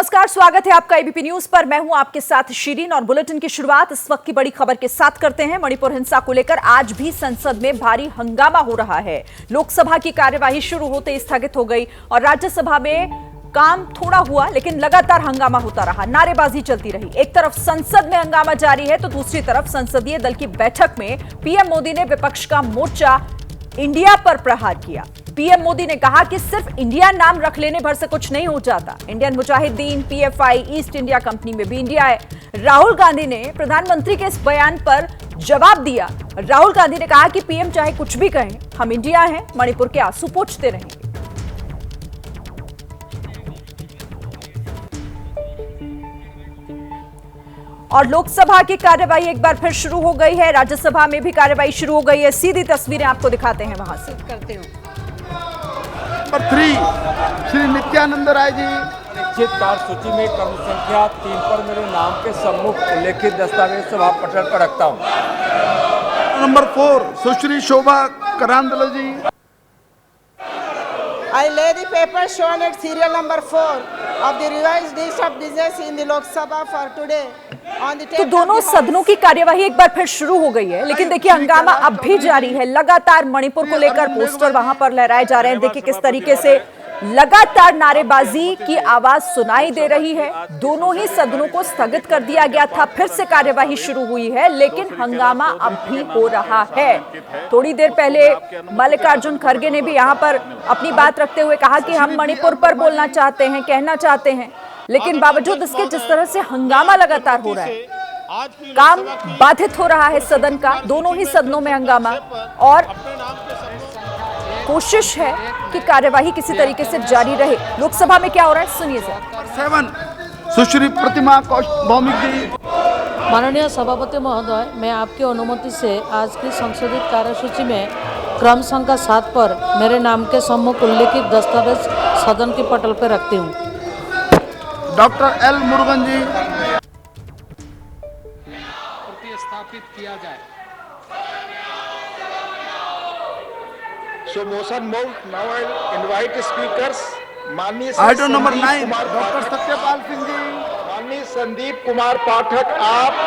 नमस्कार, स्वागत है आपका एबीपी न्यूज पर। मैं हूं आपके साथ शिरीन और बुलेटिन की शुरुआत इस वक्त की बड़ी खबर के साथ करते हैं। मणिपुर हिंसा को लेकर आज भी संसद में भारी हंगामा हो रहा है। लोकसभा की कार्यवाही शुरू होते ही स्थगित हो गई और राज्यसभा में काम थोड़ा हुआ, लेकिन लगातार हंगामा होता रहा, नारेबाजी चलती रही। एक तरफ संसद में हंगामा जारी है तो दूसरी तरफ संसदीय दल की बैठक में पीएम मोदी ने विपक्ष का मोर्चा इंडिया पर प्रहार किया। पीएम मोदी ने कहा कि सिर्फ इंडिया नाम रख लेने भर से कुछ नहीं हो जाता। Indian Mujahideen, PFI, east India company में भी इंडिया है। राहुल गांधी ने प्रधानमंत्री के इस बयान पर जवाब दिया। राहुल गांधी ने कहा कि पीएम चाहे कुछ भी कहें, हम इंडिया हैं, मणिपुर के आंसू पोंछते रहेंगे। और लोकसभा की कार्यवाही एक बार फिर शुरू हो गई है। राज्यसभा में भी कार्यवाही शुरू हो गई है। सीधी तस्वीरें आपको दिखाते हैं वहां से। करते हो नंबर 3 श्री नित्यानंद राय जी। निश्चित कार्य सूची में क्रम संख्या 3 पर मेरे नाम के सम्मुख उल्लेखित दस्तावेज सभा पटल पर रखता हूँ। Number 4 Sushri Shobha Karandlaje ji. I lay the paper shown at serial number 4 of the revised list of business in the Lok Sabha for today on the तो दोनों सदनों की कार्यवाही एक बार फिर शुरू हो गई है, लेकिन देखिए हंगामा अब भी जारी है। लगातार मणिपुर को लेकर पोस्टर वहां पर लहराए जा रहे हैं। देखिए किस तरीके से लगातार नारेबाजी की आवाज सुनाई दे रही है। दोनों ही सदनों को स्थगित कर दिया गया था, फिर से कार्यवाही शुरू हुई है, लेकिन हंगामा अब भी हो रहा है। थोड़ी देर पहले मल्लिकार्जुन खड़गे ने भी यहां पर अपनी बात रखते हुए कहा कि हम मणिपुर पर बोलना चाहते हैं, कहना चाहते हैं, लेकिन बावजूद इसके जिस तरह से हंगामा लगातार हो रहा है, काम बाधित हो रहा है सदन का। दोनों ही सदनों में हंगामा और कोशिश है कि कार्यवाही किसी तरीके से जारी रहे। लोकसभा में क्या हो रहा है सुनिए सर। 7 सुश्री प्रतिमा भौमिक जी। माननीय सभापति महोदय, मैं आपकी अनुमति से आज की संशोधित कार्यसूची में क्रम संख्या 7 पर मेरे नाम के सम्मुख उल्लेखित दस्तावेज सदन के पटल पर रखती हूँ। डॉक्टर एल मुरुगन जी। प्रतिस्थापित किया जाए। So motion moved. Now I invite speakers. माननीय item number 9 doctor Satyapal Singh ji. माननीय संदीप कुमार पाठक आप,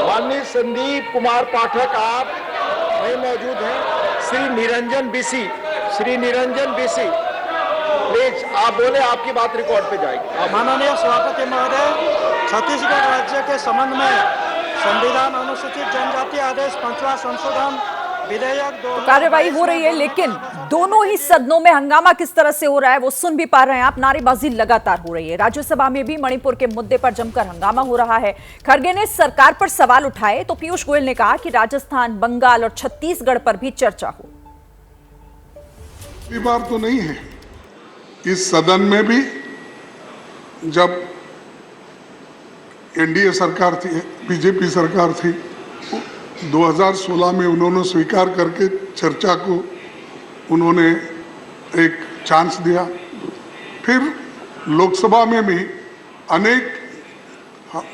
माननीय संदीप कुमार पाठक आप नहीं मौजूद हैं। Shri Niranjan BC, Shri Niranjan BC please आप बोले, आपकी बात रिकॉर्ड पे जाएगी। माननीय सभापति महोदय, छत्तीसगढ़ राज्य के संबंध में संविधान अनुसूचित जनजाति आदेश 5वां संशोधन विधेयक कार्यवाही हो रही है, लेकिन दोनों ही सदनों में हंगामा किस तरह से हो रहा है वो सुन भी पा रहे हैं आप। नारेबाजी लगातार हो रही है। राज्यसभा में भी मणिपुर के मुद्दे पर जमकर हंगामा हो रहा है। खड़गे ने सरकार पर सवाल उठाए तो पीयूष गोयल ने कहा कि राजस्थान, बंगाल और छत्तीसगढ़ पर भी चर्चा हो। पहली बार तो नहीं है इस सदन में भी, जब एनडीए सरकार थी, बीजेपी सरकार थी, 2016 में उन्होंने स्वीकार करके चर्चा को उन्होंने एक चांस दिया। फिर लोकसभा में भी अनेक,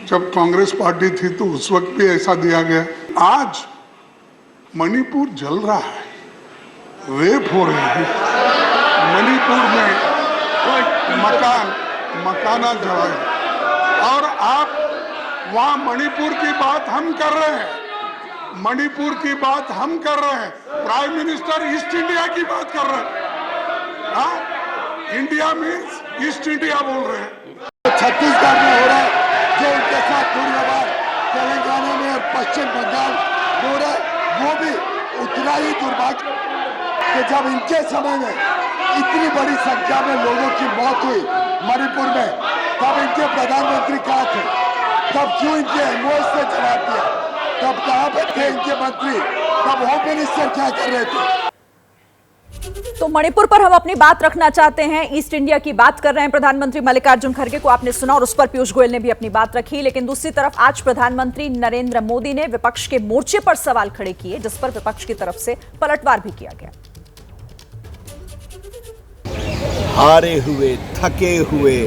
जब कांग्रेस पार्टी थी तो उस वक्त भी ऐसा दिया गया। आज मणिपुर जल रहा है, रेप हो रहे हैं मणिपुर में, मकाना जलाए, और आप वहाँ मणिपुर की बात हम कर रहे हैं, मणिपुर की बात हम कर रहे हैं। प्राइम मिनिस्टर ईस्ट इंडिया की बात कर रहे हैं। हाँ, इंडिया मीन्स ईस्ट इंडिया बोल रहे हैं। छत्तीसगढ़ में हो रहा है, जो उनके साथ तेलंगाना में और पश्चिम बंगाल हो रहा है, वो भी उतना ही दुर्भाग्य कि जब इनके समय में इतनी बड़ी संख्या में लोगों की मौत हुई मणिपुर में, तब इनके प्रधानमंत्री कहाँ थे? तब क्यों इनके एमओएस से जवाब दिया? तब कहाँ पे थे इनके मंत्री? तब होम मिनिस्टर क्या कर रहे थे? तो मणिपुर पर हम अपनी बात रखना चाहते हैं, ईस्ट इंडिया की बात कर रहे हैं प्रधानमंत्री मल्लिकार्जुन खड़गे को आपने सुना और उस पर पीयूष गोयल ने भी अपनी बात रखी। लेकिन दूसरी तरफ आज प्रधानमंत्री नरेंद्र मोदी ने विपक्ष के मोर्चे पर सवाल खड़े किए, जिस पर विपक्ष की तरफ से पलटवार भी किया गया। हारे हुए, थके हुए,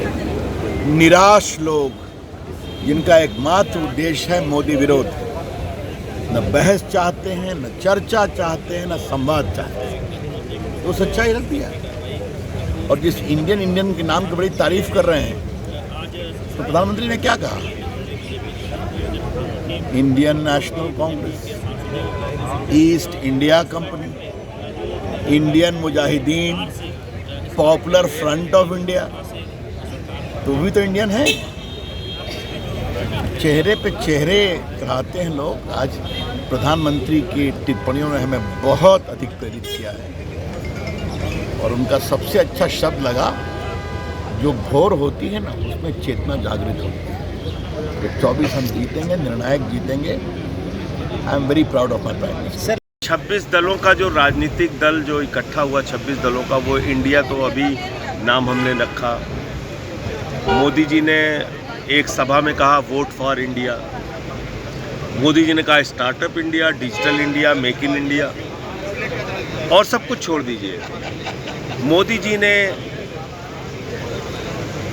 निराश लोग, जिनका एकमात्र उद्देश्य है मोदी विरोध, न बहस चाहते हैं, न चर्चा चाहते हैं, न संवाद चाहते हैं, तो सच्चाई रख दिया। और जिस इंडियन के नाम की बड़ी तारीफ कर रहे हैं, तो प्रधानमंत्री ने क्या कहा? Indian national Congress, east India company, Indian Mujahideen, popular front of India, तो भी तो इंडियन है। चेहरे पे चेहरे चढ़ाते हैं लोग। आज प्रधानमंत्री की टिप्पणियों ने हमें बहुत अधिक प्रेरित किया है और उनका सबसे अच्छा शब्द लगा, जो घोर होती है ना उसमें चेतना जागृत होती है। तो 24 हम जीतेंगे, निर्णायक जीतेंगे। I am very proud of my prime minister. 26 दलों का जो राजनीतिक दल जो इकट्ठा हुआ, 26 दलों का, वो इंडिया तो अभी नाम हमने रखा। मोदी जी ने एक सभा में कहा vote for India. Modi ji ने कहा startup India, digital India, make in India, और सब कुछ छोड़ दीजिए। मोदी जी ने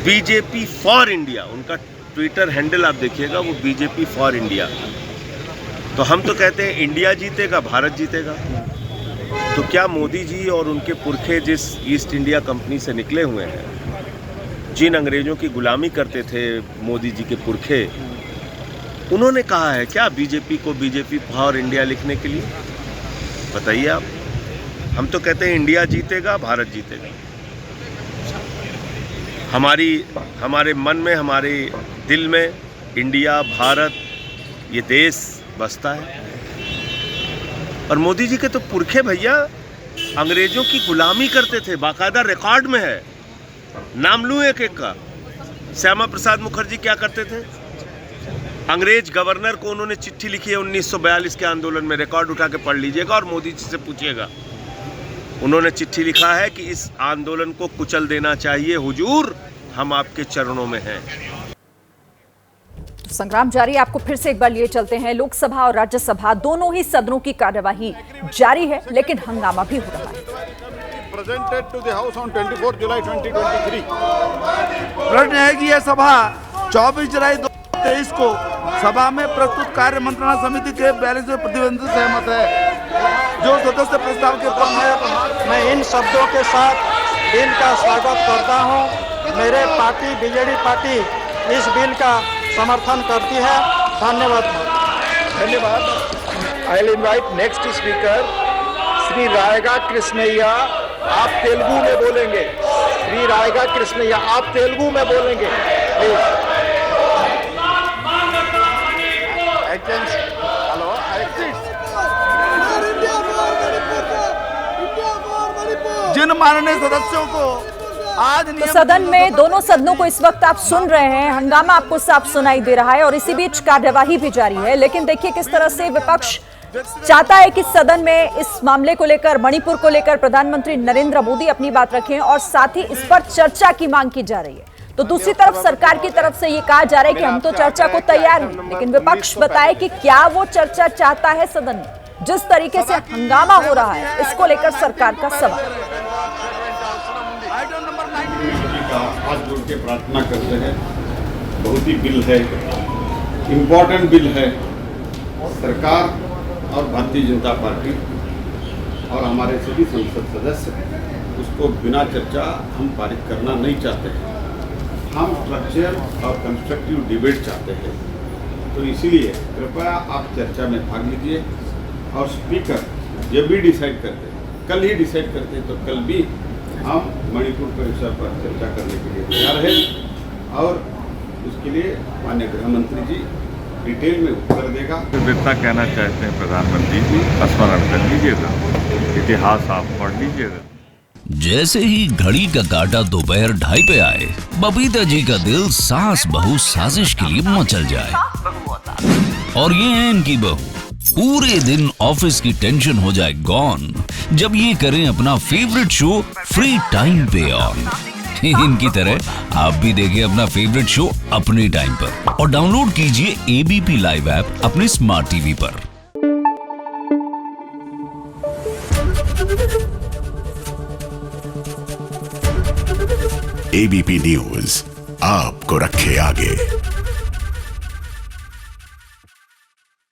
बीजेपी फॉर इंडिया, उनका ट्विटर हैंडल आप देखिएगा, वो बीजेपी फॉर इंडिया। तो हम तो कहते हैं इंडिया जीतेगा, भारत जीतेगा। तो क्या मोदी जी और उनके पुरखे जिस ईस्ट इंडिया कंपनी से निकले हुए हैं, जिन अंग्रेजों की गुलामी करते थे मोदी जी के पुरखे, उन्होंने कहा है क्या बीजेपी को बीजेपी फॉर इंडिया लिखने के लिए? बताइए आप। हम तो कहते हैं इंडिया जीतेगा, भारत जीतेगा। हमारे मन में, हमारे दिल में इंडिया, भारत, ये देश बसता है। और मोदी जी के तो पुरखे भैया अंग्रेजों की गुलामी करते थे, बाकायदा रिकॉर्ड में है। नाम लूँ एक एक का। श्यामा प्रसाद मुखर्जी क्या करते थे? अंग्रेज गवर्नर को उन्होंने चिट्ठी लिखी है 1942 के आंदोलन में, रिकॉर्ड उठा के पढ़ लीजिएगा और मोदी जी से पूछिएगा। उन्होंने चिट्ठी लिखा है कि इस आंदोलन को कुचल देना चाहिए हुजूर, हम आपके चरणों में हैं। संग्राम जारी। आपको फिर से एक बार लिए चलते हैं। लोकसभा और राज्यसभा दोनों ही सदनों की कार्यवाही जारी है, लेकिन हंगामा भी हो रहा है। Presented to the House on 24 July 2023. प्रश्न है कि यह सभा 24 जुलाई 2023 को सभा में प्रस्तुत कार्य मंत्रणा समिति के 42वें प्रतिबंध से सहमत है। जो सदस्य प्रस्ताव के पक्ष में, मैं इन शब्दों के साथ बिल का स्वागत करता हूं। मेरे पार्टी बीजेडी पार्टी इस बिल का समर्थन करती है। धन्यवाद। धन्यवाद। I will invite next speaker Shri Rayaga Krishnaiah. आप तेलुगु में बोलेंगे। श्री रायगा कृष्णैया, आप तेलुगु में बोलेंगे प्लीज। जिन माननीय सदस्यों को आज तो सदन में दोनों सदनों को इस वक्त आप सुन रहे हैं, हंगामा आपको साफ सुनाई दे रहा है और इसी बीच कार्यवाही भी जारी है। लेकिन देखिए किस तरह से विपक्ष चाहता है कि सदन में इस मामले को लेकर, मणिपुर को लेकर प्रधानमंत्री नरेंद्र मोदी अपनी बात रखें और साथ ही इस पर चर्चा की मांग की जा रही है। तो दूसरी तरफ सरकार की तरफ से ये कहा जा रहा है कि हम तो चर्चा को तैयार हैं, लेकिन विपक्ष बताए कि क्या वो चर्चा चाहता है सदन में। जिस तरीके से हंगामा हो रहा है, इसको लेकर सरकार का सवाल। हाथ जोड़ के प्रार्थना करते हैं। बहुत ही बिल है, इम्पोर्टेंट बिल है। सरकार और भारतीय जनता पार्टी और हमारे सभी संसद सदस्य उसको बिना चर्चा हम पारित करना नहीं चाहते हैं। हम स्ट्रक्चर और कंस्ट्रक्टिव डिबेट चाहते हैं। तो इसीलिए कृपया आप चर्चा में भाग लीजिए और स्पीकर जब भी डिसाइड करते हैं, कल ही डिसाइड करते हैं, तो कल भी हम मणिपुर के विषय पर चर्चा करने के लिए तैयार हैं और उसके लिए माननीय गृह मंत्री जी डिटेल में उत्तर देगा। जितना कहना चाहते हैं प्रधानमंत्री जी, स्मरण कर लीजिएगा, इतिहास आप पढ़ लीजिएगा। जैसे ही घड़ी का काटा दोपहर 2:30 पे आए, बबीता जी का दिल सास बहू साजिश के लिए मचल जाए। और ये है इनकी बहू, पूरे दिन ऑफिस की टेंशन हो जाए गॉन जब ये करें अपना फेवरेट शो फ्री टाइम पे ऑन। इनकी तरह आप भी देखिए अपना फेवरेट शो अपने टाइम पर और डाउनलोड कीजिए एबीपी लाइव ऐप अपने स्मार्ट टीवी पर। एबीपी न्यूज आपको रखे आगे।